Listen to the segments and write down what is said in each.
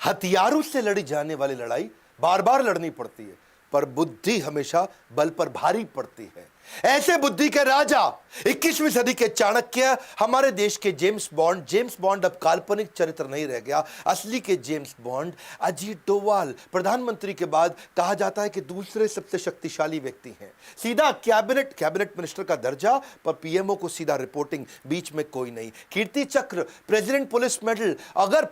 हथियारों से लड़ी जाने वाली लड़ाई बार बार लड़नी पड़ती है, पर बुद्धि हमेशा बल पर भारी पड़ती है। ऐसे बुद्धि के राजा 21वीं सदी के चाणक्य, हमारे देश के जेम्स बॉन्ड अब काल्पनिक चरित्र नहीं रह गया। असली के जेम्स बॉन्ड अजीत डोवाल, प्रधानमंत्री के बाद कहा जाता है कि दूसरे सबसे शक्तिशाली व्यक्ति हैं। सीधा कैबिनेट मिनिस्टर का दर्जा, पर पीएमओ को सीधा रिपोर्टिंग, बीच में कोई नहीं। कीर्ति चक्र, प्रेसिडेंट पुलिस मेडल। अगर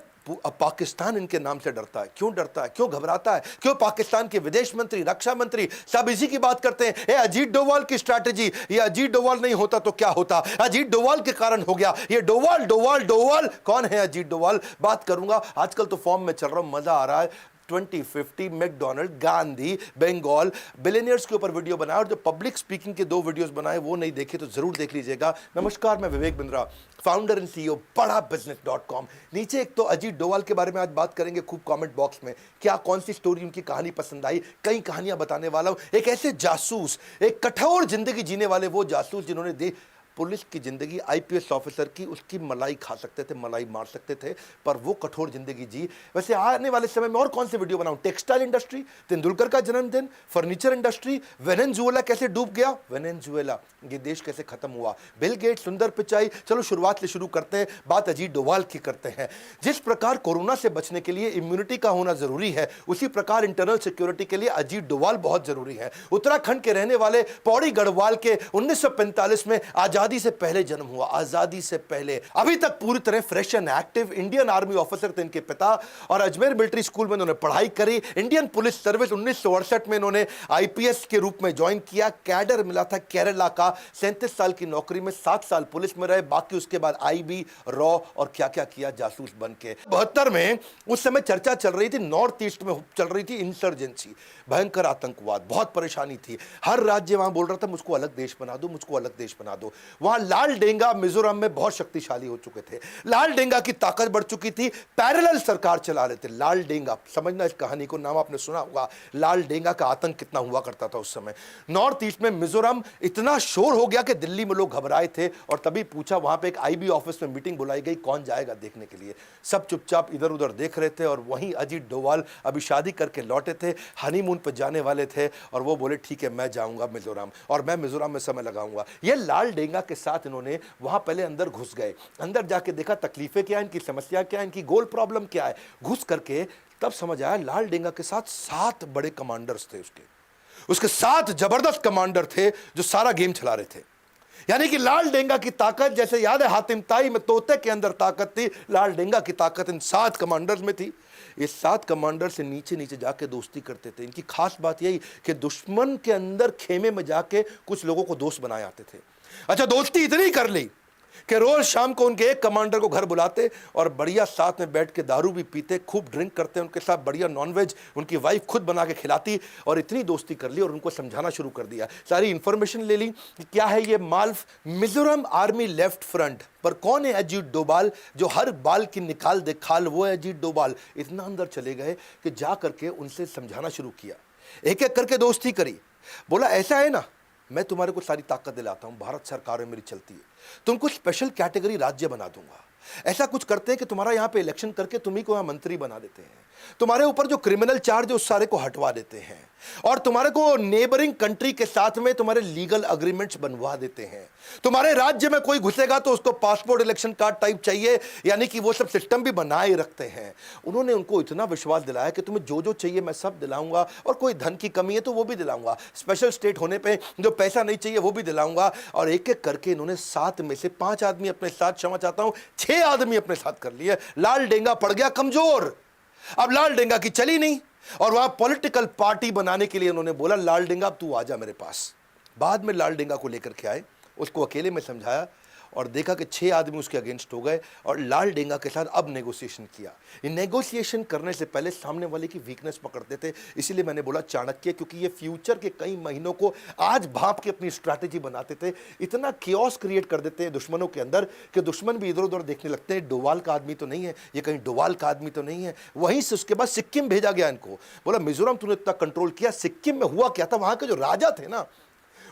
पाकिस्तान इनके नाम से डरता है, क्यों डरता है, क्यों घबराता है, क्यों पाकिस्तान के विदेश मंत्री, रक्षा मंत्री सब इसी की बात करते हैं। ये अजीत डोवाल की स्ट्रैटेजी, ये अजीत डोवाल नहीं होता तो क्या होता, अजीत डोवाल के कारण हो गया। ये डोवाल कौन है अजीत डोवाल, बात करूंगा। आजकल तो फॉर्म में चल रहा हूं, मजा आ रहा है। 2050 मैकडोनल्ड, गांधी, बंगाल, बिलियनियर्स के ऊपर वीडियो बनाया, और जो पब्लिक स्पीकिंग के 2 वीडियोस बनाए वो नहीं देखे तो जरूर देख लीजिएगा। नमस्कार, मैं Vivek Bindra, founder and CEO बड़ाबिजनेस.com। नीचे एक तो अजीत डोवाल के बारे में आज बात करेंगे खूब कमेंट बॉक्स में, क्या कौन सी स्टोरी उनकी कहानी पसंद आई, कई कहानियां बताने वाला हूं। एक ऐसे जासूस, एक कठोर जिंदगी जीने वाले वो जासूस जिन्होंने पुलिस की जिंदगी, आईपीएस ऑफिसर की, उसकी मलाई खा सकते थे, मलाई मार सकते थे, पर वो कठोर जिंदगी जी। वैसे आने वाले समय में और कौन से वीडियो बनाऊं, टेक्सटाइल इंडस्ट्री, तेंदुलकर का जन्मदिन, फर्नीचर इंडस्ट्री, वेनेजुएला कैसे डूब गया, वेनेजुएला ये देश कैसे खत्म हुआ, बिल गेट, सुंदर पिचाई। चलो शुरुआत से शुरू करते हैं, बात अजीत डोवाल की करते हैं। जिस प्रकार कोरोना से बचने के लिए इम्यूनिटी का होना जरूरी है, उसी प्रकार इंटरनल सिक्योरिटी के लिए अजीत डोवाल बहुत जरूरी है। उत्तराखंड के रहने वाले पौड़ी गढ़वाल के 1945 में आजादी से पहले जन्म हुआ, आजादी से पहले, अभी तक पूरी तरह fresh and active. Indian army officer थे इनके पिता, और अजमेर मिलिट्री स्कूल में इन्होंने पढ़ाई करी। इंडियन पुलिस सर्विस 1968 में इन्होंने आईपीएस के रूप में ज्वाइन किया। कैडर मिला था केरला का, 37 साल की नौकरी में 7 साल पुलिस में रहे, बाकी उसके बाद आईबी, रॉ और क्या क्या किया जासूस बन के। 72 में उस समय चर्चा चल रही थी, नॉर्थ ईस्ट में चल रही थी इंसर्जेंसी, भयंकर आतंकवाद, बहुत परेशानी थी। हर राज्य वहां बोल रहा था मुझको अलग देश बना दो, मुझको अलग देश बना दो। वहां लाल डेंगा मिजोरम में बहुत शक्तिशाली हो चुके थे, लाल डेंगा की ताकत बढ़ चुकी थी, पैरेलल सरकार चला रहे थे। लाल डेंगा, समझना इस कहानी को, नाम आपने सुना होगा, लाल डेंगा का आतंक कितना हुआ करता था उस समय। नॉर्थ ईस्ट में मिजोरम इतना शोर हो गया कि दिल्ली में लोग घबराए थे, और तभी पूछा, वहां पे एक आईबी ऑफिस में मीटिंग बुलाई गई, कौन जाएगा देखने के लिए। सब चुपचाप इधर उधर देख रहे थे, और वहीं अजीत डोवाल अभी शादी करके लौटे थे, हनीमून पर जाने वाले थे, और वो बोले ठीक है मैं जाऊंगा मिजोरम, और मैं मिजोरम में समय लगाऊंगा। ये लाल डेंगा के साथ इन्होंने वहां पहले अंदर घुस गए, अंदर जाके देखा तकलीफें क्या है, इनकी समस्या क्या है, इनकी गोल प्रॉब्लम क्या है। घुस करके तब समझ आया लाल डेंगा के साथ 7 बड़े कमांडर्स थे, उसके 7 जबरदस्त कमांडर थे जो सारा गेम चला रहे थे। यानी कि लाल डेंगा की ताकत, जैसे याद है हातिम ताई में तोते के अंदर ताकत थी, लाल डेंगा की ताकत इन 7 कमांडर्स में थी। ये 7 कमांडर से नीचे नीचे जाके दोस्ती करते थे। इनकी खास बात यही कि दुश्मन के अंदर खेमे में जाके कुछ लोगों को दोस्त बनाए आते थे। अच्छा, दोस्ती इतनी कर ली कि रोज शाम को उनके एक कमांडर को घर बुलाते, और बढ़िया साथ में बैठ के दारू भी पीते, खूब ड्रिंक करते, उनके साथ बढ़िया नॉनवेज उनकी वाइफ खुद बना के खिलाती, और इतनी दोस्ती कर ली और उनको समझाना शुरू कर दिया। सारी इंफॉर्मेशन ले ली कि क्या है ये माल्फ। मिजोरम आर्मी लेफ्ट फ्रंट पर कौन है अजीत डोवाल, जो हर बाल की निकाल दे खाल, वो है अजीत डोवाल। इतना अंदर चले गए कि जा करके उनसे समझाना शुरू किया, एक एक करके दोस्ती करी। बोला ऐसा है ना, मैं तुम्हारे को सारी ताकत दिलाता हूं, भारत सरकार में मेरी चलती है, तुमको स्पेशल कैटेगरी राज्य बना दूंगा। ऐसा कुछ करते हैं कि तुम्हारा यहां पे इलेक्शन करके तुम्ही को यहां मंत्री बना देते हैं, तुम्हारे ऊपर जो क्रिमिनल चार्ज है उस सारे को हटवा देते हैं, और तुम्हारे को नेबरिंग कंट्री के साथ में तुम्हारे लीगल अग्रीमेंट्स बनवा देते हैं। तुम्हारे राज्य में कोई घुसेगा तो उसको पासपोर्ट इलेक्शन कार्ड टाइप चाहिए, यानी कि वो सब सिस्टम भी बनाए रखते हैं। उन्होंने उनको इतना विश्वास दिलाया कि तुम्हें जो जो चाहिए मैं सब दिलाऊंगा, और कोई धन की कमी है तो वो भी दिलाऊंगा, स्पेशल स्टेट होने पे जो पैसा नहीं चाहिए वो भी दिलाऊंगा। और एक एक करके इन्होंने 7 में से 5 आदमी अपने साथ, क्षमा चाहता हूं 6 आदमी अपने साथ कर लिए। लाल डेंगा पड़ गया कमजोर, अब लाल डेंगा की चली नहीं, और वहां पॉलिटिकल पार्टी बनाने के लिए उन्होंने बोला लाल डेंगा अब तू आजा मेरे पास। बाद में लाल डेंगा को लेकर के आए, उसको अकेले में समझाया, और देखा कि 6 आदमी उसके अगेंस्ट हो गए, और लाल डेंगा के साथ अब नेगोशिएशन किया। ये नेगोशिएशन करने से पहले सामने वाले की वीकनेस पकड़ते थे, इसीलिए मैंने बोला चाणक्य, क्योंकि ये फ्यूचर के कई महीनों को आज भाप के अपनी स्ट्रैटेजी बनाते थे। इतना कियोस क्रिएट कर देते हैं दुश्मनों के अंदर कि दुश्मन भी इधर उधर देखने लगते हैं, डोवाल का आदमी तो नहीं है ये, कहीं डोवाल का आदमी तो नहीं है। वहीं से उसके बाद सिक्किम भेजा गया इनको, बोला मिजोरम तूने इतना कंट्रोल किया, सिक्किम में हुआ क्या था, वहां के जो राजा थे ना,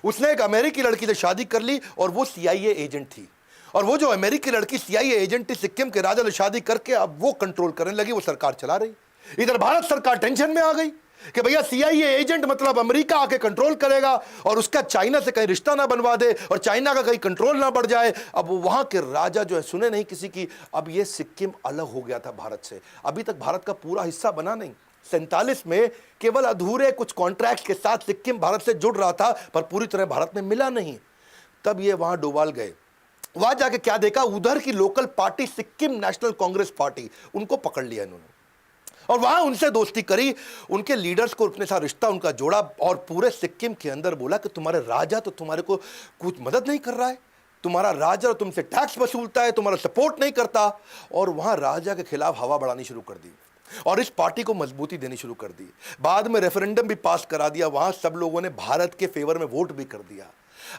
उसने एक अमेरिकी लड़की से शादी कर ली, और वो CIA एजेंट थी, और वो जो अमेरिकी लड़की CIA एजेंट थी, सिक्किम के राजा से शादी करके अब वो कंट्रोल करने लगी, वो सरकार चला रही। इधर भारत सरकार टेंशन में आ गई कि भैया सीआईए एजेंट मतलब अमेरिका आके कंट्रोल करेगा और उसका चाइना से कहीं रिश्ता ना बनवा दे और चाइना का कहीं कंट्रोल ना बढ़ जाए। अब वहां के राजा जो है सुने नहीं किसी की। अब ये सिक्किम अलग हो गया था भारत से, अभी तक भारत का पूरा हिस्सा बना नहीं। 47 में केवल अधूरे कुछ कॉन्ट्रैक्ट के साथ सिक्किम भारत से जुड़ रहा था, पर पूरी तरह भारत में मिला नहीं। तब ये वहां डोवाल गए, वहां जाके क्या देखा, उधर की local party Sikkim national Congress party, उनको पकड़ लिया इन्होंने और वहां उनसे दोस्ती करी, उनके लीडर्स को अपने साथ रिश्ता उनका जोड़ा और पूरे सिक्किम के अंदर बोला कि तुम्हारे राजा तो तुम्हारे को कुछ मदद नहीं कर रहा है, तुम्हारा राजा तुमसे टैक्स वसूलता है, तुम्हारा सपोर्ट नहीं करता। और वहां राजा के खिलाफ हवा बढ़ानी शुरू कर दी और इस पार्टी को मजबूती देनी शुरू कर दी। बाद में रेफरेंडम भी पास करा दिया, वहां सब लोगों ने भारत के फेवर में वोट भी कर दिया।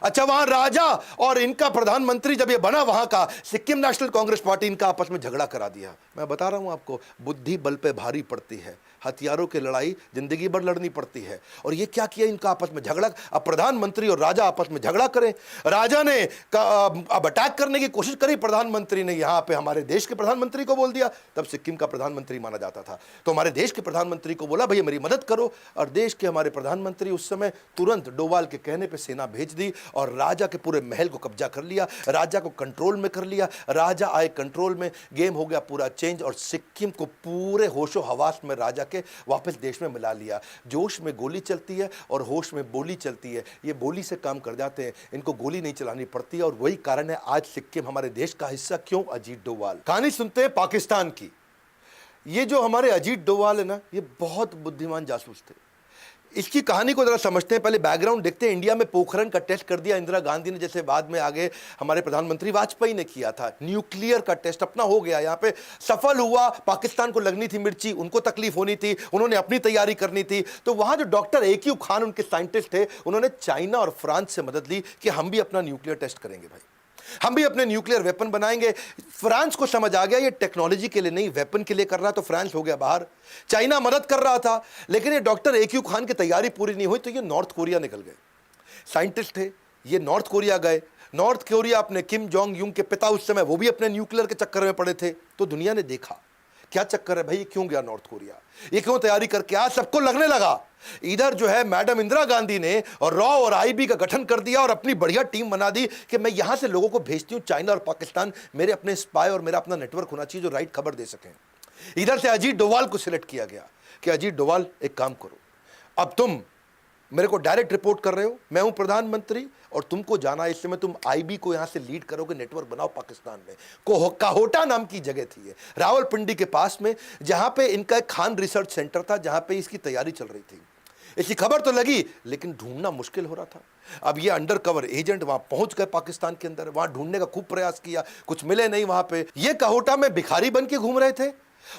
अच्छा, वहां राजा और इनका प्रधानमंत्री जब ये बना वहां का सिक्किम नेशनल कांग्रेस पार्टी, इनका आपस में झगड़ा करा दिया। मैं बता रहा हूं आपको, बुद्धि बल पे भारी पड़ती है, हथियारों की लड़ाई जिंदगी भर लड़नी पड़ती है। और ये क्या किया, इनका आपस में झगड़ा। अब प्रधानमंत्री और राजा आपस में झगड़ा करें, राजा ने अब अटैक करने की कोशिश करी, प्रधानमंत्री ने यहां पे हमारे देश के प्रधानमंत्री को बोल दिया। तब सिक्किम का प्रधानमंत्री माना जाता था, तो हमारे देश के प्रधानमंत्री को बोला भैया मेरी मदद करो। और देश के हमारे प्रधानमंत्री उस समय तुरंत डोवाल के कहने पर सेना भेज दी और राजा के पूरे महल को कब्जा कर लिया, राजा को कंट्रोल में कर लिया। राजा आए कंट्रोल में, गेम हो गया पूरा चेंज और सिक्किम को पूरे होशो हवास में राजा के वापस देश में मिला लिया। जोश में गोली चलती है और होश में बोली चलती है, ये बोली से काम कर जाते हैं, इनको गोली नहीं चलानी पड़ती है। और वही कारण है आज सिक्किम हमारे देश का हिस्सा क्यों। अजीत डोवाल। कहानी सुनते हैं पाकिस्तान की। ये जो हमारे अजीत डोवाल है ना, ये बहुत बुद्धिमान जासूस थे। इसकी कहानी को जरा समझते हैं, पहले बैकग्राउंड देखते हैं। इंडिया में पोखरण का टेस्ट कर दिया इंदिरा गांधी ने, जैसे बाद में आगे हमारे प्रधानमंत्री वाजपेयी ने किया था। न्यूक्लियर का टेस्ट अपना हो गया, यहाँ पे सफल हुआ। पाकिस्तान को लगनी थी मिर्ची, उनको तकलीफ होनी थी, उन्होंने अपनी तैयारी करनी थी। तो वहां जो डॉक्टर AQ खान उनके साइंटिस्ट थे, उन्होंने चाइना और फ्रांस से मदद ली कि हम भी अपना न्यूक्लियर टेस्ट करेंगे भाई, हम भी अपने न्यूक्लियर वेपन बनाएंगे। फ्रांस को समझ आ गया ये टेक्नोलॉजी के लिए नहीं वेपन के लिए कर रहा, तो फ्रांस हो गया बाहर। चाइना मदद कर रहा था, लेकिन ये डॉक्टर AQ खान की तैयारी पूरी नहीं हुई, तो ये नॉर्थ कोरिया निकल गए। साइंटिस्ट थे ये, नॉर्थ कोरिया गए। नॉर्थ कोरिया अपने किम जोंग यूंग के पिता उस समय, वो भी अपने न्यूक्लियर के चक्कर में पड़े थे। तो दुनिया ने देखा क्या चक्कर है भाई, ये क्यों गया नॉर्थ कोरिया, ये क्यों तैयारी करके। आज सबको लगने लगा इधर जो है मैडम इंदिरा गांधी ने और रॉ और IB का गठन कर दिया और अपनी बढ़िया टीम बना दी कि मैं यहां से लोगों को भेजती हूं चाइना और पाकिस्तान, मेरे अपने स्पाई और मेरा अपना नेटवर्क होना चाहिए जो राइट खबर दे सकें। इधर से अजीत डोवाल को सिलेक्ट किया गया कि अजीत डोवाल एक काम करो, अब तुम मेरे को डायरेक्ट रिपोर्ट कर रहे हो, मैं हूं प्रधानमंत्री और तुमको जाना है, इस समय तुम IB को यहां से लीड करोगे, नेटवर्क बनाओ पाकिस्तान में। काहोटा नाम की जगह थी ये, रावलपिंडी के पास में, जहां पे इनका एक खान रिसर्च सेंटर था, जहां पे इसकी तैयारी चल रही थी। इसकी खबर तो लगी लेकिन ढूंढना मुश्किल हो रहा था। अब ये अंडर कवर एजेंट वहां पहुंच गए पाकिस्तान के अंदर, वहां ढूंढने का खूब प्रयास किया, कुछ मिले नहीं वहां पे। ये काहोटा में भिखारी बन के घूम रहे थे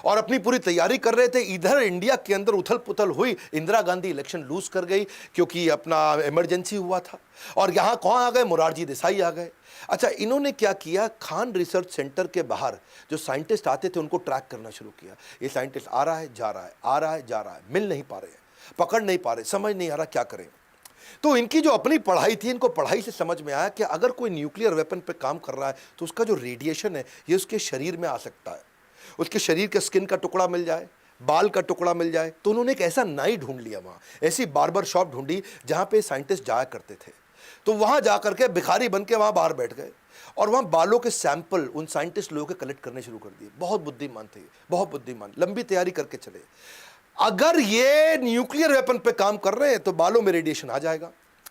और अपनी पूरी तैयारी कर रहे थे। इधर इंडिया के अंदर उथल पुथल हुई, इंदिरा गांधी इलेक्शन लूज कर गई क्योंकि अपना इमरजेंसी हुआ था। और यहां कौन आ गए, मोरारजी देसाई आ गए। अच्छा, इन्होंने क्या किया, खान रिसर्च सेंटर के बाहर जो साइंटिस्ट आते थे उनको ट्रैक करना शुरू किया। ये साइंटिस्ट आ रहा है जा रहा है, आ रहा है जा रहा है, मिल नहीं पा रहे हैं, पकड़ नहीं पा रहे, समझ नहीं आ रहा क्या करें। तो इनकी जो अपनी पढ़ाई थी, इनको पढ़ाई से समझ में आया कि अगर कोई न्यूक्लियर वेपन पे काम कर रहा है तो उसका जो रेडिएशन है ये उसके शरीर में आ सकता है, उसके शरीर के स्किन का टुकड़ा मिल जाए, बाल का टुकड़ा मिल जाए। तो उन्होंने एक ऐसा नाई ढूंढ लिया, वहाँ ऐसी बार्बर शॉप ढूंढी जहाँ पे साइंटिस्ट जाया करते थे। तो वहाँ जा करके भिखारी बन के वहाँ बाहर बैठ गए और वहाँ बालों के सैंपल उन साइंटिस्ट लोगों के कलेक्ट करने शुरू कर दिए। बहुत बुद्धिमान थे, बहुत बुद्धिमान, लंबी तैयारी करके चले। अगर ये न्यूक्लियर वेपन पे काम कर रहे हैं तो बालों में रेडिएशन आ जाएगा।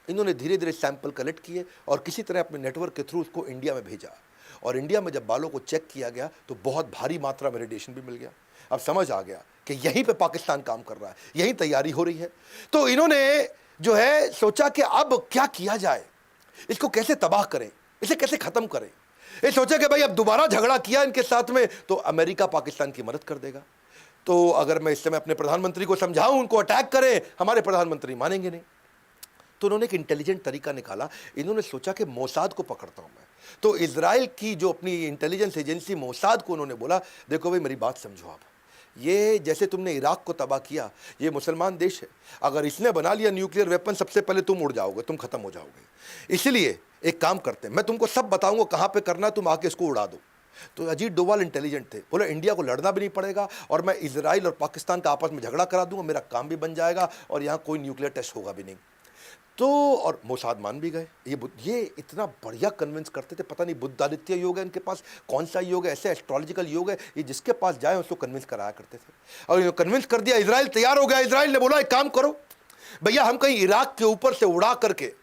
इन्होंने धीरे धीरे सैंपल कलेक्ट किए और किसी तरह अपने नेटवर्क के थ्रू उसको इंडिया में भेजा। और इंडिया में जब बालों को चेक किया गया तो बहुत भारी मात्रा में रेडिएशन भी मिल गया। अब समझ आ गया कि यहीं पे पाकिस्तान काम कर रहा है, यहीं तैयारी हो रही है। तो इन्होंने जो है सोचा कि अब क्या किया जाए, इसको कैसे तबाह करें, इसे कैसे खत्म करें। ये सोचा कि भाई अब दोबारा झगड़ा किया इनके साथ में तो अमेरिका पाकिस्तान की मदद कर देगा। तो अगर मैं इस समय अपने प्रधानमंत्री को समझाऊं उनको अटैक करें, हमारे प्रधानमंत्री मानेंगे नहीं। तो उन्होंने एक इंटेलिजेंट तरीका निकाला। इन्होंने सोचा कि मोसाद को पकड़ता हूं मैं। तो इजराइल की जो अपनी इंटेलिजेंस एजेंसी मोसाद को उन्होंने बोला, देखो भाई मेरी बात समझो आप, ये जैसे तुमने इराक को तबाह किया, ये मुसलमान देश है, अगर इसने बना लिया न्यूक्लियर वेपन सबसे पहले तुम उड़ जाओगे, तुम खत्म हो जाओगे। इसलिए एक काम करते हैं, मैं तुमको सब बताऊंगा कहां पे करना, तुम आके इसको उड़ा दो। तो अजीत डोभाल इंटेलिजेंट थे, बोले इंडिया को लड़ना भी नहीं पड़ेगा और मैं इजराइल और पाकिस्तान का आपस में झगड़ा करा दूंगा, मेरा काम भी बन जाएगा और यहाँ कोई न्यूक्लियर टेस्ट होगा भी नहीं। तो और मोसाद मान भी गए। ये इतना बढ़िया कन्विंस करते थे, पता नहीं बुद्धादित्य योग है इनके पास, कौन सा योग है, ऐसे एस्ट्रोलॉजिकल योग है, ये जिसके पास जाए उसको कन्विंस कराया करते थे। और कन्विंस कर दिया, इजराइल तैयार हो गया। इजराइल ने बोला एक काम करो भैया, हम कहीं इराक के ऊपर से उड़ा करके,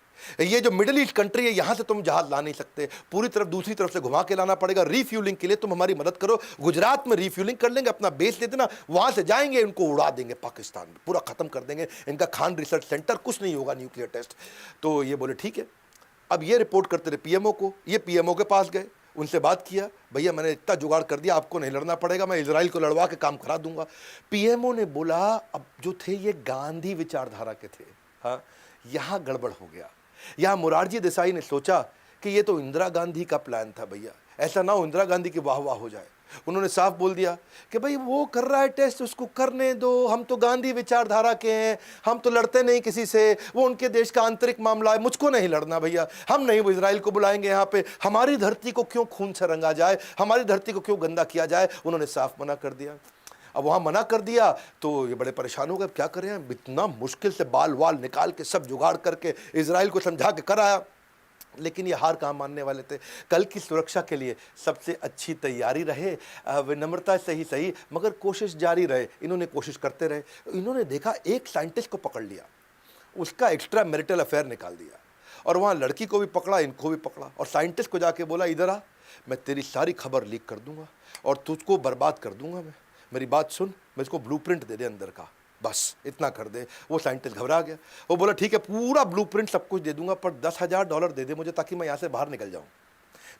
ये जो मिडिल ईस्ट कंट्री है यहां से तुम जहाज ला नहीं सकते, पूरी तरफ दूसरी तरफ से घुमा के लाना पड़ेगा, रीफ्यूलिंग के लिए तुम हमारी मदद करो, गुजरात में रीफ्यूलिंग कर लेंगे, अपना बेस दे देना, वहां से जाएंगे, इनको उड़ा देंगे पाकिस्तान में, पूरा खत्म कर देंगे इनका खान रिसर्च सेंटर, कुछ नहीं होगा न्यूक्लियर टेस्ट। तो ये बोले ठीक है। अब ये रिपोर्ट करते रहे पीएमओ को, ये पीएमओ के पास गए, उनसे बात किया, भैया मैंने इतना जुगाड़ कर दिया, आपको नहीं लड़ना पड़ेगा, मैं इजराइल को लड़वा के काम करा दूंगा। पीएमओ ने बोला, अब जो थे ये गांधी विचारधारा के थे, हाँ यहां गड़बड़ हो गया। यहां मोरारजी देसाई ने सोचा कि ये तो इंदिरा गांधी का प्लान था भैया, ऐसा ना हो इंदिरा गांधी की वाह वाह हो जाए। उन्होंने साफ बोल दिया कि भाई वो कर रहा है टेस्ट, उसको करने दो, हम तो गांधी विचारधारा के हैं, हम तो लड़ते नहीं किसी से, वो उनके देश का आंतरिक मामला है, मुझको नहीं लड़ना भैया, हम नहीं वो इजराइल को बुलाएंगे यहाँ पे, हमारी धरती को क्यों खून से रंगा जाए, हमारी धरती को क्यों गंदा किया जाए। उन्होंने साफ मना कर दिया। अब वहाँ मना कर दिया तो ये बड़े परेशान हो गए, क्या कर रहे हैं, इतना मुश्किल से बाल वाल निकाल के सब जुगाड़ करके इजराइल को समझा के कराया, लेकिन ये हार कहाँ मानने वाले थे। कल की सुरक्षा के लिए सबसे अच्छी तैयारी रहे, विनम्रता से ही सही मगर कोशिश जारी रहे। इन्होंने कोशिश करते रहे। इन्होंने देखा एक साइंटिस्ट को पकड़ लिया, उसका एक्स्ट्रा मैरिटल अफेयर निकाल दिया और वहाँ लड़की को भी पकड़ा, इनको भी पकड़ा और साइंटिस्ट को जाके बोला इधर आ, मैं तेरी सारी खबर लीक कर दूंगा और तुझको बर्बाद कर दूंगा, मैं मेरी बात सुन, मैं इसको ब्लूप्रिंट दे दे अंदर का, बस इतना कर दे। वो साइंटिस्ट घबरा गया, वो बोला ठीक है पूरा ब्लूप्रिंट सब कुछ दे दूंगा पर $10,000 दे दे मुझे, ताकि मैं यहाँ से बाहर निकल जाऊँ,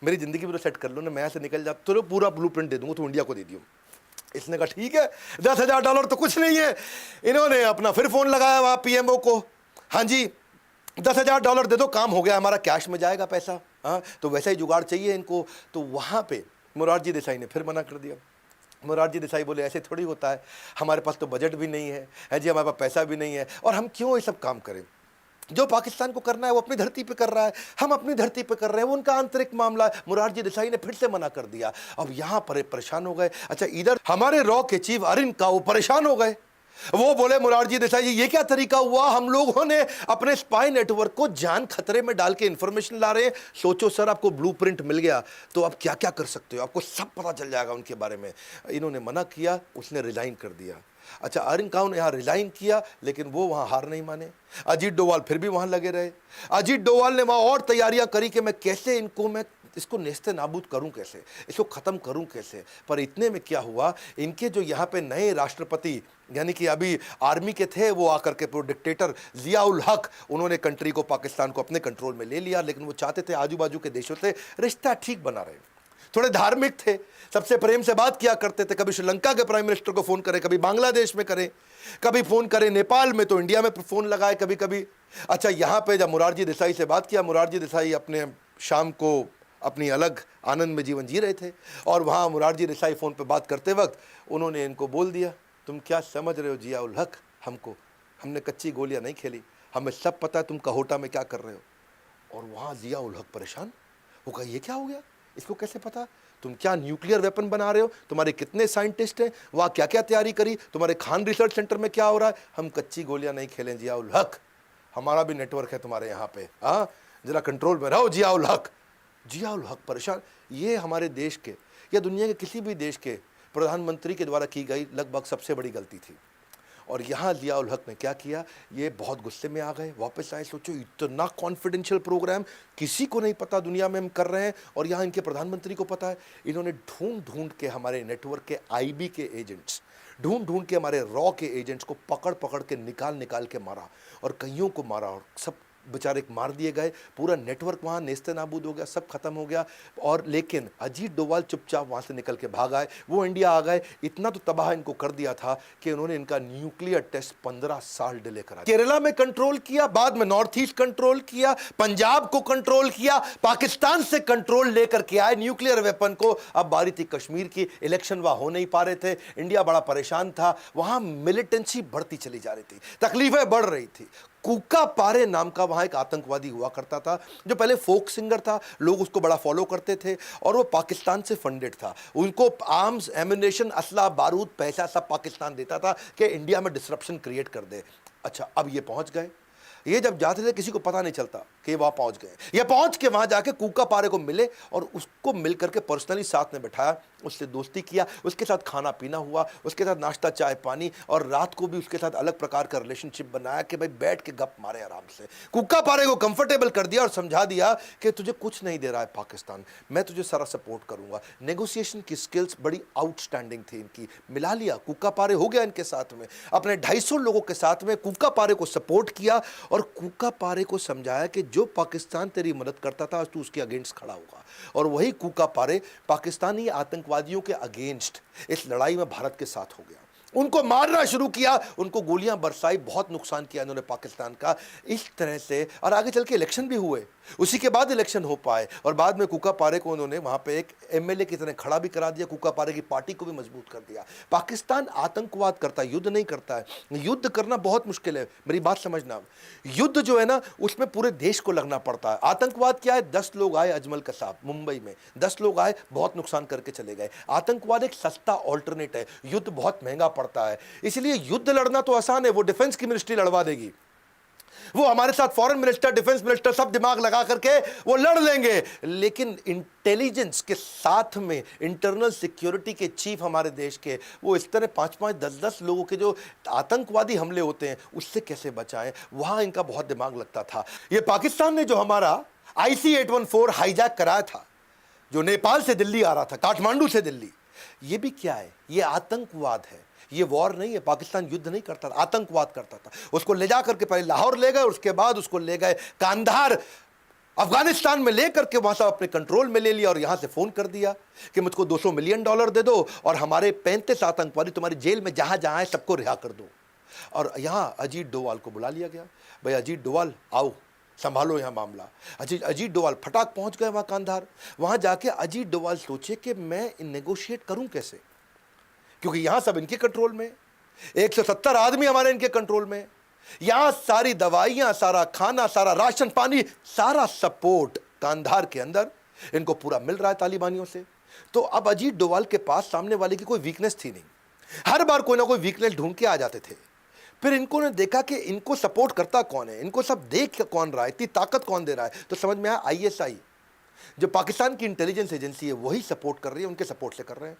मेरी ज़िंदगी भी तो सेट कर लो ना, मैं यहाँ से निकल जाता तो पूरा ब्लूप्रिंट दे दूंगा, तो इंडिया को दे दियो। इसने कहा ठीक है, $10,000 तो कुछ नहीं है। इन्होंने अपना फिर फ़ोन लगाया वहाँ पीएमओ को, हाँ जी $10,000 दे दो, काम हो गया हमारा, कैश में जाएगा पैसा, हाँ तो वैसा ही जुगाड़ चाहिए इनको। तो वहाँ पर मोरारजी देसाई ने फिर मना कर दिया। मोरारजी देसाई बोले ऐसे थोड़ी होता है, हमारे पास तो बजट भी नहीं है जी, हमारे पास पैसा भी नहीं है, और हम क्यों ये सब काम करें, जो पाकिस्तान को करना है वो अपनी धरती पे कर रहा है, हम अपनी धरती पे कर रहे हैं, वो उनका आंतरिक मामला है। मोरारजी देसाई ने फिर से मना कर दिया। अब यहाँ पर परेशान हो गए। अच्छा इधर हमारे रॉ के चीफ अरिन का वो परेशान हो गए, वो बोले मोरारजी देसाई जी ये क्या तरीका हुआ, हम लोगों ने अपने स्पाई नेटवर्क को जान खतरे में डाल के इंफॉर्मेशन ला रहे हैं, सोचो सर आपको ब्लूप्रिंट मिल गया तो आप क्या क्या कर सकते हो, आपको सब पता चल जाएगा उनके बारे में। इन्होंने मना किया, उसने रिजाइन कर दिया। अच्छा अरिन खान ने यहाँ रिजाइन किया, लेकिन वो वहाँ हार नहीं माने। अजीत डोभाल फिर भी वहाँ लगे रहे। अजीत डोभाल ने वहाँ और तैयारियां करी कि मैं कैसे मैं इसको नेस्ते नाबूद करूं, कैसे इसको ख़त्म करूं कैसे। पर इतने में क्या हुआ, इनके जो यहाँ पे नए राष्ट्रपति यानी कि अभी आर्मी के थे, वो आकर के पूरे डिक्टेटर जिया उल हक, उन्होंने कंट्री को, पाकिस्तान को अपने कंट्रोल में ले लिया। लेकिन वो चाहते थे आजू बाजू के देशों से रिश्ता ठीक बना रहे, थोड़े धार्मिक थे, सबसे प्रेम से बात किया करते थे, कभी श्रीलंका के प्राइम मिनिस्टर को फ़ोन करें, कभी बांग्लादेश में करें, कभी फ़ोन करें नेपाल में, तो इंडिया में फ़ोन लगाए कभी कभी। अच्छा यहाँ पे जब मोरारजी देसाई से बात किया, मोरारजी देसाई अपने शाम को अपनी अलग आनंद में जीवन जी रहे थे, और वहाँ मोरारजी देसाई फ़ोन पे बात करते वक्त उन्होंने इनको बोल दिया, तुम क्या समझ रहे हो जिया उल हक, हमने कच्ची गोलियाँ नहीं खेली, हमें सब पता है तुम कहोटा में क्या कर रहे हो। और वहाँ जिया उल हक परेशान, वो कहा ये क्या हो गया, इसको कैसे पता, तुम क्या न्यूक्लियर वेपन बना रहे हो, तुम्हारे कितने साइंटिस्ट हैं, वहाँ क्या क्या तैयारी करी, तुम्हारे खान रिसर्च सेंटर में क्या हो रहा है। हम कच्ची गोलियाँ नहीं खेलें जिया उल हक, हमारा भी नेटवर्क है तुम्हारे यहाँ पे, हाँ जरा कंट्रोल में रहो जिया उल हक। जिया उल हक परेशान। ये हमारे देश के या दुनिया के किसी भी देश के प्रधानमंत्री के द्वारा की गई लगभग सबसे बड़ी गलती थी। और यहाँ जिया उल हक ने क्या किया, ये बहुत गुस्से में आ गए, वापस आए। सोचो इतना कॉन्फिडेंशियल प्रोग्राम किसी को नहीं पता दुनिया में हम कर रहे हैं, और यहाँ इनके प्रधानमंत्री को पता है। इन्होंने ढूंढ ढूंढ के हमारे नेटवर्क के आईबी के एजेंट्स, ढूंढ ढूंढ के हमारे रॉ के एजेंट्स को पकड़ पकड़ के निकाल के मारा, और कईयों को मारा, और सब बेचारे मार दिए गए, पूरा नेटवर्क वहाँ नेस्ते नाबूद हो गया, सब खत्म हो गया। और लेकिन अजीत डोभाल चुपचाप वहाँ से निकल के भाग आए, वो इंडिया आ गए। इतना तो तबाह इनको कर दिया था कि उन्होंने इनका न्यूक्लियर टेस्ट 15 साल डिले करा। केरला में कंट्रोल किया, बाद में नॉर्थ ईस्ट कंट्रोल किया, पंजाब को कंट्रोल किया, पाकिस्तान से कंट्रोल लेकर के आए न्यूक्लियर वेपन को। अब बारी थी कश्मीर की, इलेक्शन वहाँ हो नहीं पा रहे थे, इंडिया बड़ा परेशान था, वहाँ मिलिटेंसी बढ़ती चली जा रही थी, तकलीफें बढ़ रही थी, कूका पारे नाम का वहां एक आतंकवादी हुआ करता था, जो पहले फोक सिंगर था, लोग उसको बड़ा फॉलो करते थे, और वो पाकिस्तान से फंडेड था। उनको आर्म्स, एम्युनिशन, असला, बारूद, पैसा सब पाकिस्तान देता था कि इंडिया में डिसरप्शन क्रिएट कर दे। अच्छा, अब ये पहुंच गए। ये जब जाते थे किसी को पता नहीं चलता कि वहां पहुंच गए। ये पहुंच के वहां जाके कूका पारे को मिले और उसको मिल करके पर्सनली साथ में बैठाया, उससे दोस्ती किया, उसके साथ खाना पीना हुआ, उसके साथ नाश्ता चाय पानी, और रात को भी उसके साथ अलग प्रकार का रिलेशनशिप बनाया कि भाई बैठ के गप मारे आराम से। कूका पारे को कंफर्टेबल कर दिया और समझा दिया कि तुझे कुछ नहीं दे रहा है पाकिस्तान, मैं तुझे सारा सपोर्ट करूंगा। नेगोशिएशन की स्किल्स बड़ी आउटस्टैंडिंग थी इनकी। मिला लिया, कूका पारे हो गया इनके साथ में, अपने 250 लोगों के साथ में कूका पारे को सपोर्ट किया और कूका पारे को समझाया कि जो पाकिस्तान तेरी मदद करता था आज तू उसके अगेंस्ट खड़ा होगा। और वही कूका पारे पाकिस्तानी आतंकवादियों के अगेंस्ट इस लड़ाई में भारत के साथ हो गया। उनको मारना शुरू किया, उनको गोलियां बरसाई, बहुत नुकसान किया इन्होंने पाकिस्तान का। इस तरह से और आगे चल के इलेक्शन भी हुए, उसी के बाद इलेक्शन हो पाए, और बाद में कूका पारे को उन्होंने वहां पे एक एमएलए की तरह खड़ा भी करा दिया, कूका पारे की पार्टी को भी मजबूत कर दिया। पाकिस्तान आतंकवाद करता है, युद्ध नहीं करता है। युद्ध करना बहुत मुश्किल है, मेरी बात समझना। युद्ध जो है ना, उसमें पूरे देश को लगना पड़ता है। आतंकवाद क्या है, 10 लोग आए अजमल कसाब मुंबई में, 10 लोग आए, बहुत नुकसान करके चले गए। आतंकवाद एक सस्ता ऑल्टरनेट है, युद्ध बहुत महंगा पड़ता है। इसलिए युद्ध लड़ना तो आसान है, वो डिफेंस की मिनिस्ट्री लड़वा देगी, वो हमारे साथ फॉरेन मिनिस्टर, डिफेंस मिनिस्टर सब दिमाग लगा करके वो लड़ लेंगे। लेकिन इंटेलिजेंस के साथ में इंटरनल सिक्योरिटी के चीफ हमारे देश के, वो इस तरह 5-5, 10-10 लोगों के जो आतंकवादी हमले होते हैं उससे कैसे बचाएं, वहां इनका बहुत दिमाग लगता था। ये पाकिस्तान ने जो हमारा IC-814 हाईजैक कराया था, जो नेपाल से दिल्ली आ रहा था, काठमांडू से दिल्ली, ये भी क्या है, ये आतंकवाद है। ये वॉर नहीं है, पाकिस्तान युद्ध नहीं करता था, आतंकवाद करता था। उसको ले जा करके पहले लाहौर ले गए, उसके बाद उसको ले गए कांधार अफगानिस्तान में ले करके वहां से अपने कंट्रोल में ले लिया, और यहां से फोन कर दिया कि मुझको $200 मिलियन दे दो और हमारे 35 आतंकवादी तुम्हारी जेल में जहां जहां है सबको रिहा कर दो। और यहां अजीत डोवाल को बुला लिया गया, भाई अजीत डोवाल आओ संभालो यहां मामला। अजीत डोवाल फटाक पहुंच गए वहां कांधार। वहां जाके अजीत डोवाल सोचे कि मैं नेगोशिएट करूं कैसे, क्योंकि यहां सब इनके कंट्रोल में, 170 आदमी हमारे इनके कंट्रोल में, यहां सारी दवाइयां, सारा खाना, सारा राशन पानी, सारा सपोर्ट कांधार के अंदर इनको पूरा मिल रहा है तालिबानियों से। तो अब अजीत डोवाल के पास सामने वाले की कोई वीकनेस थी नहीं, हर बार कोई ना कोई वीकनेस ढूंढ के आ जाते थे। फिर इनको ने देखा कि इनको सपोर्ट करता कौन है, इनको सब देख कौन रहा है, इतनी ताकत कौन दे रहा है, तो समझ में आया ISI जो पाकिस्तान की इंटेलिजेंस एजेंसी है वही सपोर्ट कर रही है, उनके सपोर्ट से कर रहे हैं।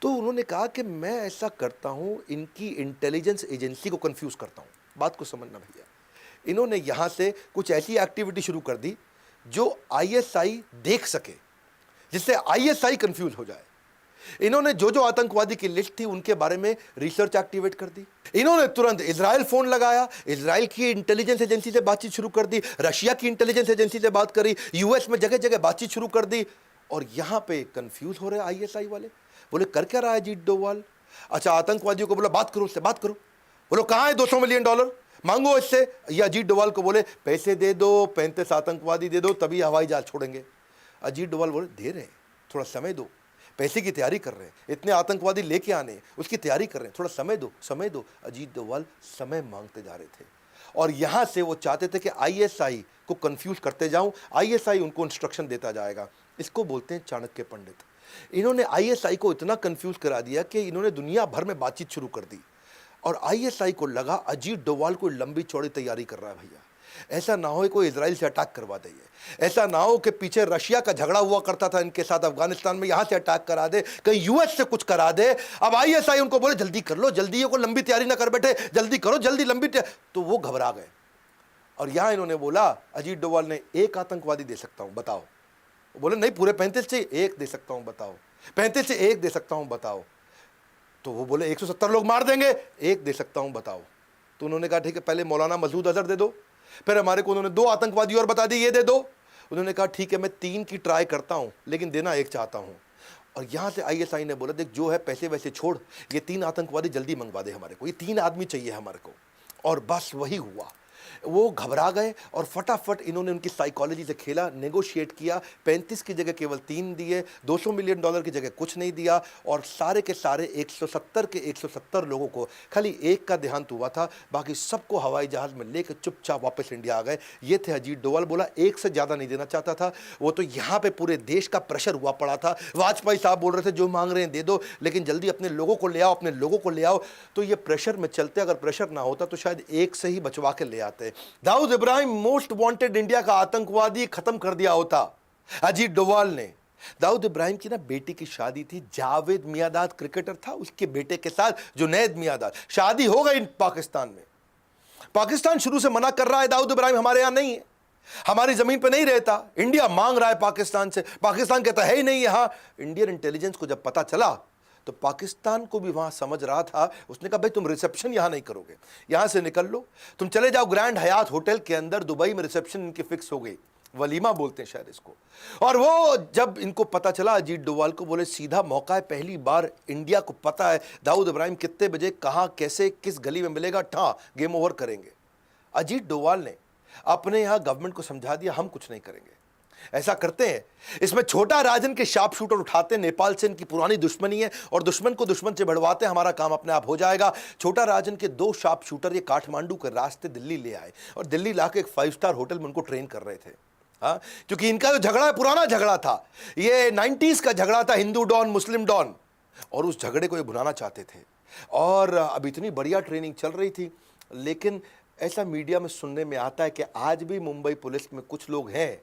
तो उन्होंने कहा कि मैं ऐसा करता हूं, इनकी इंटेलिजेंस एजेंसी को कंफ्यूज करता हूं। बात को समझना भैया, इन्होंने यहां से कुछ ऐसी एक्टिविटी शुरू कर दी जो ISI देख सके, जिससे ISI कंफ्यूज हो जाए। इन्होंने जो जो आतंकवादी की लिस्ट थी उनके बारे में रिसर्च एक्टिवेट कर दी। इन्होंने तुरंत इजराइल फोन लगाया, इजराइल की इंटेलिजेंस एजेंसी से बातचीत शुरू कर दी, रशिया की इंटेलिजेंस एजेंसी से बात करी, US में जगह जगह बातचीत शुरू कर दी। और यहां पे कंफ्यूज हो रहे ISI वाले, बोले कर क्या रहा है अजीत डोवाल। अच्छा, आतंकवादियों को बोला बात करो, उससे बात करो, बोलो कहां है $200 मिलियन मांगो इससे। ये अजीत डोवाल को बोले पैसे दे दो, 35 आतंकवादी दे दो, तभी हवाई जहाज छोड़ेंगे। अजीत डोवाल बोले दे रहे हैं, थोड़ा समय दो, पैसे की तैयारी कर रहे हैं, इतने आतंकवादी लेके आने, उसकी तैयारी कर रहे हैं, थोड़ा समय दो, समय दो। अजीत डोवाल समय मांगते जा रहे थे, और यहां से वो चाहते थे कि ISI को कंफ्यूज करते जाऊं, ISI उनको इंस्ट्रक्शन देता जाएगा। इसको बोलते हैं चाणक्य पंडित। इन्होंने ISI को इतना कंफ्यूज करा दिया कि इन्होंने दुनिया भर में बातचीत शुरू कर दी, और ISI को लगा अजीत डोवाल को लंबी चौड़ी तैयारी कर रहा है भैया, ऐसा ना हो कोई इजराइल से अटैक करवा दे, ऐसा ना हो कि पीछे रशिया का झगड़ा हुआ करता था इनके साथ अफगानिस्तान में, यहां से अटैक करा दे, कहीं US से कुछ करा दे। अब ISI उनको बोले जल्दी कर लो, जल्दी, ये को लंबी तैयारी ना कर बैठे, जल्दी करो, जल्दी लंबी तो वो घबरा गए। और यहां इन्होंने बोला, अजीत डोवाल ने, एक आतंकवादी दे सकता हूं, बताओ। बोले नहीं, पूरे 35 से एक दे सकता हूं, बताओ। 35 से एक दे सकता हूं, बताओ। तो वो बोले 170 लोग मार देंगे, एक दे सकता हूं, बताओ। तो उन्होंने कहा ठीक है, पहले मौलाना मसूद अजहर दे दो। फिर हमारे को उन्होंने 2 आतंकवादी और बता दी, ये दे दो। उन्होंने कहा ठीक है, मैं 3 की ट्राई करता हूं, लेकिन देना एक चाहता हूं। और यहां से ISI ने बोला देख जो है पैसे वैसे छोड़, ये 3 आतंकवादी जल्दी मंगवा दे हमारे को, ये 3 आदमी चाहिए हमारे को। और बस वही हुआ। वो घबरा गए और फटाफट इन्होंने उनकी साइकोलॉजी से खेला, नेगोशिएट किया। 35 की जगह केवल 3 दिए, $200 मिलियन की जगह कुछ नहीं दिया, और सारे के सारे 170 के 170 लोगों को, खाली एक का देहांत हुआ था, बाकी सबको हवाई जहाज में लेकर चुपचाप वापस इंडिया आ गए। ये थे अजीत डोवाल। बोला एक से ज़्यादा नहीं देना चाहता था वो, तो यहाँ पे पूरे देश का प्रेशर हुआ पड़ा था। वाजपेयी साहब बोल रहे थे जो मांग रहे हैं दे दो, लेकिन जल्दी अपने लोगों को ले आओ, अपने लोगों को ले आओ। तो ये प्रेशर में चलते, अगर प्रेशर ना होता तो शायद एक से ही बचवा के ले आते। Dawood Ibrahim most wanted India का आतंकवादी खत्म कर दिया होता अजीत डोवाल ने। दाऊद इब्राहिम की ना बेटी की शादी थी, जावेद मियांदाद क्रिकेटर था, उसके बेटे के साथ जुनैद मियांदाद। शादी हो गई पाकिस्तान में। पाकिस्तान शुरू से मना कर रहा है दाऊद इब्राहिम हमारे यहां नहीं है, हमारी जमीन पे नहीं रहता। इंडिया मांग रहा है पाकिस्तान से, पाकिस्तान कहता है ही नहीं यहां। इंडियन इंटेलिजेंस को जब पता चला तो पाकिस्तान को भी वहां समझ रहा था, उसने कहा भाई तुम रिसेप्शन यहां नहीं करोगे, यहां से निकल लो, तुम चले जाओ ग्रैंड हयात होटल के अंदर। दुबई में रिसेप्शन इनकी फिक्स हो गई, वलीमा बोलते हैं शायद इसको। और वो जब इनको पता चला अजीत डोवाल को, बोले सीधा मौका है, पहली बार इंडिया को पता है दाऊद इब्राहिम कितने बजे कहां कैसे किस गली में मिलेगा, ठा गेम ओवर करेंगे। अजीत डोवाल ने अपने यहां गवर्नमेंट को समझा दिया हम कुछ नहीं करेंगे, ऐसा करते हैं। इसमें छोटा राजन के शार्प शूटर उठाते, नेपाल से इनकी पुरानी दुश्मनी है और दुश्मन को दुश्मन से बढ़वाते, हमारा काम अपने आप हो जाएगा। छोटा राजन के 2 शार्प शूटर ये काठमांडू के रास्ते दिल्ली ले आए और दिल्ली लाके एक 5 स्टार होटल में उनको ट्रेन कर रहे थे। हाँ, क्योंकि इनका जो झगड़ा है पुराना झगड़ा था, ये 90s का झगड़ा था, हिंदू डॉन मुस्लिम डॉन, और उस झगड़े को ये भुनाना चाहते थे। और अब इतनी बढ़िया ट्रेनिंग चल रही थी, लेकिन ऐसा मीडिया में सुनने में आता है कि आज भी मुंबई पुलिस में कुछ लोग हैं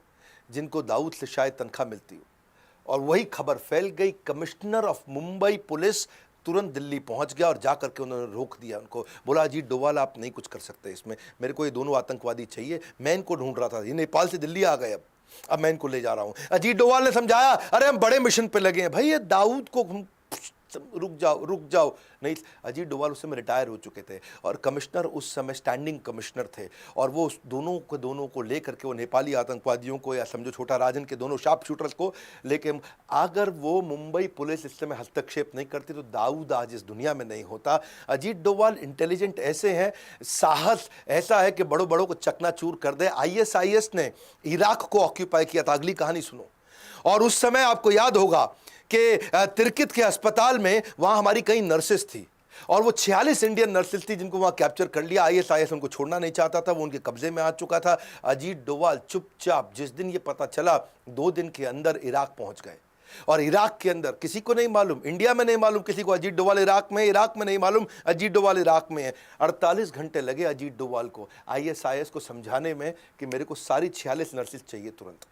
जिनको दाऊद से शायद तनख्वाह मिलती हो। और वही खबर फैल गई, कमिश्नर ऑफ मुंबई पुलिस तुरंत दिल्ली पहुंच गया और जाकर के उन्होंने रोक दिया उनको। बोला अजीत डोवाल आप नहीं कुछ कर सकते इसमें, मेरे को ये दोनों आतंकवादी चाहिए, मैं इनको ढूंढ रहा था, ये नेपाल से दिल्ली आ गए, अब मैं इनको ले जा रहा हूं। अजीत डोवाल ने समझाया अरे हम बड़े मिशन पे लगे हैं भाई, ये दाऊद को रुक जाओ। नहीं, अजीत डोवाल उस समय रिटायर हो चुके थे और कमिश्नर उस समय स्टैंडिंग कमिश्नर थे, और वो उस दोनों को लेकर के वो नेपाली आतंकवादियों को, या समझो छोटा राजन के दोनों शार्प शूटर्स को लेके, अगर वो मुंबई पुलिस इस समय हस्तक्षेप नहीं करती तो दाऊद आज इस दुनिया में नहीं होता। अजीत डोवाल इंटेलिजेंट ऐसे हैं, साहस ऐसा है कि बड़ों बड़ों को चकनाचूर कर दे। ISIS ने इराक को ऑक्यूपाई किया था, अगली कहानी सुनो। और उस समय आपको याद होगा कि तिरकित के अस्पताल में वहां हमारी कई नर्सेस थी, और वो 46 इंडियन नर्सेस थी जिनको वहां कैप्चर कर लिया। ISIS उनको छोड़ना नहीं चाहता था, वो उनके कब्जे में आ चुका था। अजीत डोवाल चुपचाप, जिस दिन ये पता चला 2 दिन के अंदर इराक पहुंच गए, और इराक के अंदर किसी को नहीं मालूम, इंडिया में नहीं मालूम किसी को अजीत डोवाल इराक में, इराक में नहीं मालूम अजीत डोवाल इराक में है। 48 घंटे लगे अजीत डोवाल को ISIS को समझाने में कि मेरे को सारी 46 नर्सेस चाहिए तुरंत।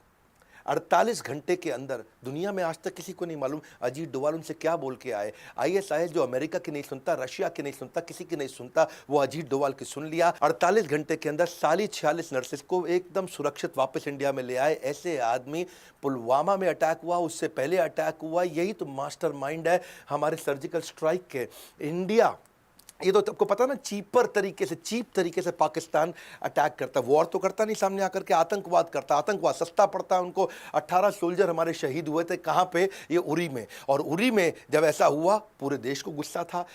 48 घंटे के अंदर, दुनिया में आज तक किसी को नहीं मालूम अजीत डोवाल उनसे क्या बोल के आए। ISIS जो अमेरिका की नहीं सुनता, रशिया की नहीं सुनता, किसी की नहीं सुनता, वो अजीत डोवाल की सुन लिया। 48 घंटे के अंदर सारी 46 नर्सेस को एकदम सुरक्षित वापस इंडिया में ले आए। ऐसे आदमी, पुलवामा में अटैक हुआ, उससे पहले अटैक हुआ, यही तो मास्टरमाइंड है हमारे सर्जिकल स्ट्राइक के। इंडिया, ये तो आपको पता ना, चीप तरीके से पाकिस्तान अटैक करता, वॉर तो करता नहीं सामने आकर के, आतंकवाद करता, आतंकवाद सस्ता पड़ता है उनको। 18 सोल्जर हमारे शहीद हुए थे, कहाँ पे, ये उरी में। और उरी में जब ऐसा हुआ पूरे देश को गुस्सा था,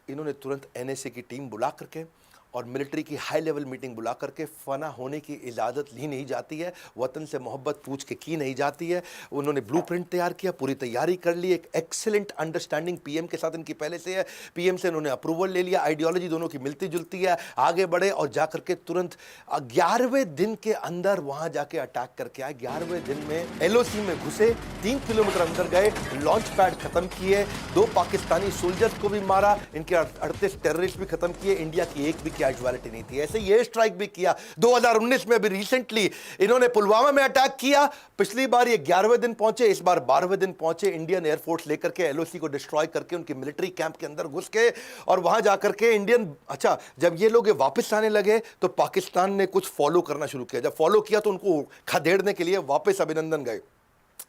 इन्होंने तुरंत NSA की टीम बुला करके और मिलिट्री की हाई लेवल मीटिंग बुला करके, फना होने की इजाज़त ली नहीं जाती है, वतन से मोहब्बत पूछ के की नहीं जाती है। उन्होंने ब्लूप्रिंट तैयार किया, पूरी तैयारी कर ली, एक एक्सीलेंट अंडरस्टैंडिंग PM के साथ इनकी पहले से है, PM से इन्होंने अप्रूवल ले लिया, आइडियोलॉजी दोनों की मिलती जुलती है, आगे बढ़े और जाकर के तुरंत 11वें दिन के अंदर वहाँ जाके अटैक करके आए। 11वें दिन में LOC में घुसे, 3 किलोमीटर अंदर गए, लॉन्च पैड खत्म किए, 2 पाकिस्तानी सोल्जर्स को भी मारा, इनके 38 टेररिस्ट भी खत्म किए, इंडिया की एक भी कैजुअलिटी नहीं थी। ऐसे ये स्ट्राइक भी किया 2019 में, अभी रिसेंटली इन्होंने पुलवामा में अटैक किया। पिछली बार ये 11वें दिन पहुंचे, इस बार 12वें दिन पहुंचे, इंडियन एयरफोर्स लेकर के LOC को डिस्ट्रॉय करके उनकी मिलिट्री कैंप के अंदर घुस के, और वहां जाकर के इंडियन, अच्छा जब ये लोग वापस आने लगे तो पाकिस्तान ने कुछ फॉलो करना शुरू किया। जब फॉलो किया तो उनको खदेड़ने के लिए वापस अभिनंदन गए,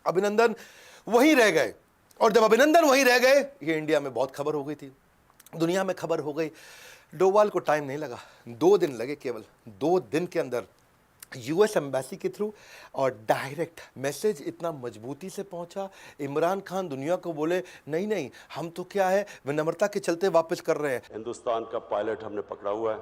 अभिनंदन वहीं रह गए, और जब अभिनंदन वहीं रह गए, ये इंडिया में बहुत खबर हो गई थी, दुनिया में खबर हो गई। डोवाल को टाइम नहीं लगा, 2 दिन लगे, केवल 2 दिन के अंदर US एम्बेसी के थ्रू, और डायरेक्ट मैसेज इतना मजबूती से पहुंचा। इमरान खान दुनिया को बोले नहीं हम तो क्या है, विनम्रता के चलते वापस कर रहे हैं। हिंदुस्तान का पायलट हमने पकड़ा हुआ है,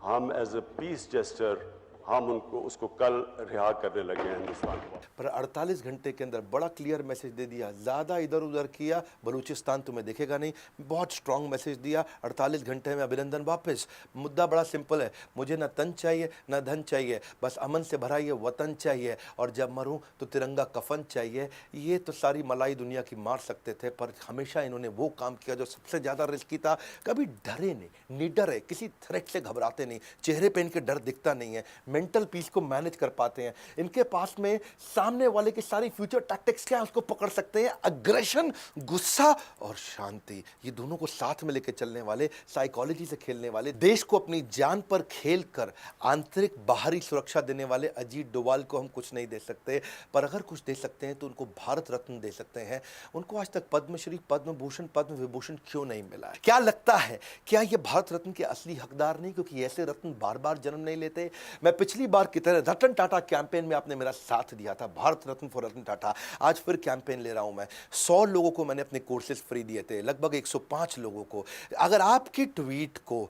हम एज ए पीस जेस्टर हम उनको उसको कल रिहा करने लगे हैं हिंदुस्तान को। पर 48 घंटे के अंदर बड़ा क्लियर मैसेज दे दिया, ज़्यादा इधर उधर किया बलूचिस्तान तुम्हें दिखेगा नहीं, बहुत स्ट्रांग मैसेज दिया। 48 घंटे में अभिनंदन वापस। मुद्दा बड़ा सिंपल है, मुझे ना तन चाहिए ना धन चाहिए, बस अमन से भरा ये वतन चाहिए, और जब मरूं तो तिरंगा कफन चाहिए। ये तो सारी मलाई दुनिया की मार सकते थे, पर हमेशा इन्होंने वो काम किया जो सबसे ज़्यादा रिस्की था। कभी डरे नहीं, निडर है, किसी थ्रेट से घबराते नहीं, चेहरे पे इनके डर दिखता नहीं है, मेंटल पीस को मैनेज कर पाते हैं। इनके पास में सामने वाले की सारी फ्यूचर टैक्टिक्स क्या है उसको पकड़ सकते हैं। अग्रेशन, गुस्सा और शांति, ये दोनों को साथ में लेकर चलने वाले, साइकोलॉजी से खेलने वाले, देश को अपनी जान पर खेल कर आंतरिक बाहरी सुरक्षा देने वाले अजीत डोभाल को हम कुछ नहीं दे सकते, पर अगर कुछ दे सकते हैं तो उनको भारत रत्न दे सकते हैं। उनको आज तक पद्मश्री, पद्म भूषण, पद्म विभूषण क्यों नहीं मिला है? क्या लगता है, क्या ये भारत रत्न के असली हकदार नहीं, क्योंकि ऐसे रत्न बार बार जन्म नहीं लेते? मैं पिछली बार की तरह रतन टाटा कैंपेन में आपने मेरा साथ दिया था, भारत रत्न फॉर रतन टाटा। आज फिर कैंपेन ले रहा हूं मैं। 100 लोगों को मैंने अपने कोर्सेज फ्री दिए थे, लगभग 105 लोगों को। अगर आपकी ट्वीट को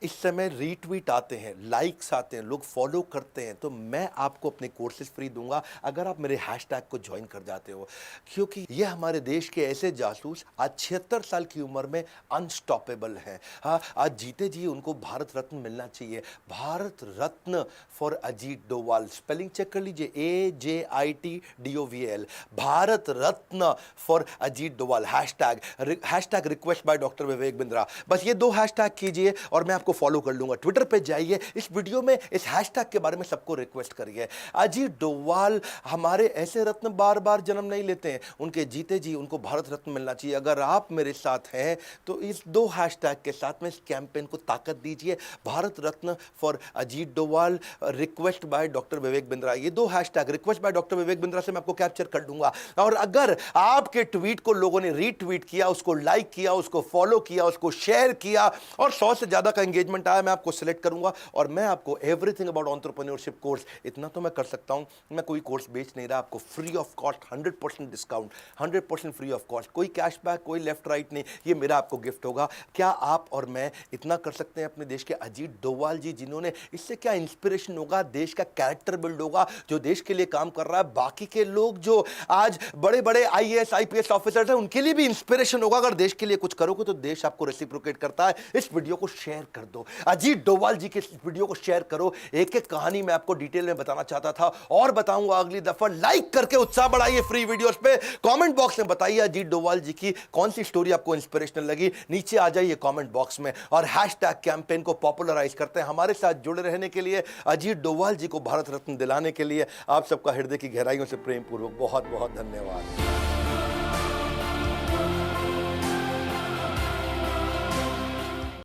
इस समय रीट्वीट आते हैं, लाइक्स आते हैं, लोग फॉलो करते हैं, तो मैं आपको अपने कोर्सेज फ्री दूंगा अगर आप मेरे हैशटैग को ज्वाइन कर जाते हो। क्योंकि ये हमारे देश के ऐसे जासूस आज 76 साल की उम्र में अनस्टॉपेबल हैं। हाँ, आज जीते जी उनको भारत रत्न मिलना चाहिए। Bharat Ratna for Ajit Doval, spelling check कर लीजिए, AJITDOVAL, Bharat Ratna for Ajit Doval. Hashtag request by doctor Vivek Bindra. बस ये 2 हैशटैग कीजिए और मैं आपको फॉलो कर लूंगा। ट्विटर पे जाइए, इस वीडियो में इस हैशटैग के बारे में सबको रिक्वेस्ट करिए। अजीत डोभाल हमारे ऐसे रत्न बार बार जन्म नहीं लेते हैं, उनके जीते जी उनको भारत रत्न मिलना चाहिए। अगर आप मेरे साथ हैं तो इस 2 हैशटैग के साथ में इस कैंपेन को ताकत दीजिए। Bharat Ratna for Ajit Doval, request by doctor Vivek Bindra. ये 2 hashtag request by doctor Vivek Bindra से मैं आपको कैप्चर कर लूंगा। और अगर आपके ट्वीट को लोगों ने रीट्वीट किया, उसको लाइक किया, उसको फॉलो किया, उसको शेयर किया और 100 से ज्यादा का एंगेजमेंट आया, मैं आपको सिलेक्ट करूंगा और मैं आपको एवरीथिंग अबाउट एंटरप्रेन्योरशिप कोर्स, इतना तो मैं कर सकता हूं, मैं कोई कोर्स बेच नहीं रहा, आपको free of cost 100% discount, 100% free of cost, कोई कैशबैक, कोई लेफ्ट राइट नहीं, ये मेरा आपको गिफ्ट होगा। क्या आप और मैं इतना कर सकते हैं अपने देश के अजीत डोभाल जी, जिन्होंने, इससे क्या इंस्पिरेशन होगा, देश का कैरेक्टर बिल्ड होगा, जो देश के लिए काम कर रहा है। बाकी के लोग जो आज बड़े बड़े IAS IPS ऑफिसर्स हैं, उनके लिए भी इंस्पिरेशन होगा। अगर देश के लिए कुछ करोगे तो देश आपको रेसिप्रोकेट करता है। इस वीडियो को शेयर कर दो, अजीत डोभाल जी के इस वीडियो को शेयर करो। एक एक कहानी मैं आपको डिटेल में बताना चाहता था और बताऊंगा अगली दफा। लाइक करके उत्साह बढ़ाइए फ्री वीडियोस पे। कमेंट बॉक्स में बताइए अजीत डोभाल जी की कौन सी स्टोरी आपको इंस्पिरेशनल लगी, नीचे आ जाइए कमेंट बॉक्स में और हैशटैग कैंपेन को पॉपुलराइज करते हैं। हमारे साथ जुड़े रहने के लिए, अजीत डोभाल जी को भारत रत्न दिलाने के लिए आप सबका हृदय की गहराइयों से प्रेम पूर्वक बहुत बहुत धन्यवाद।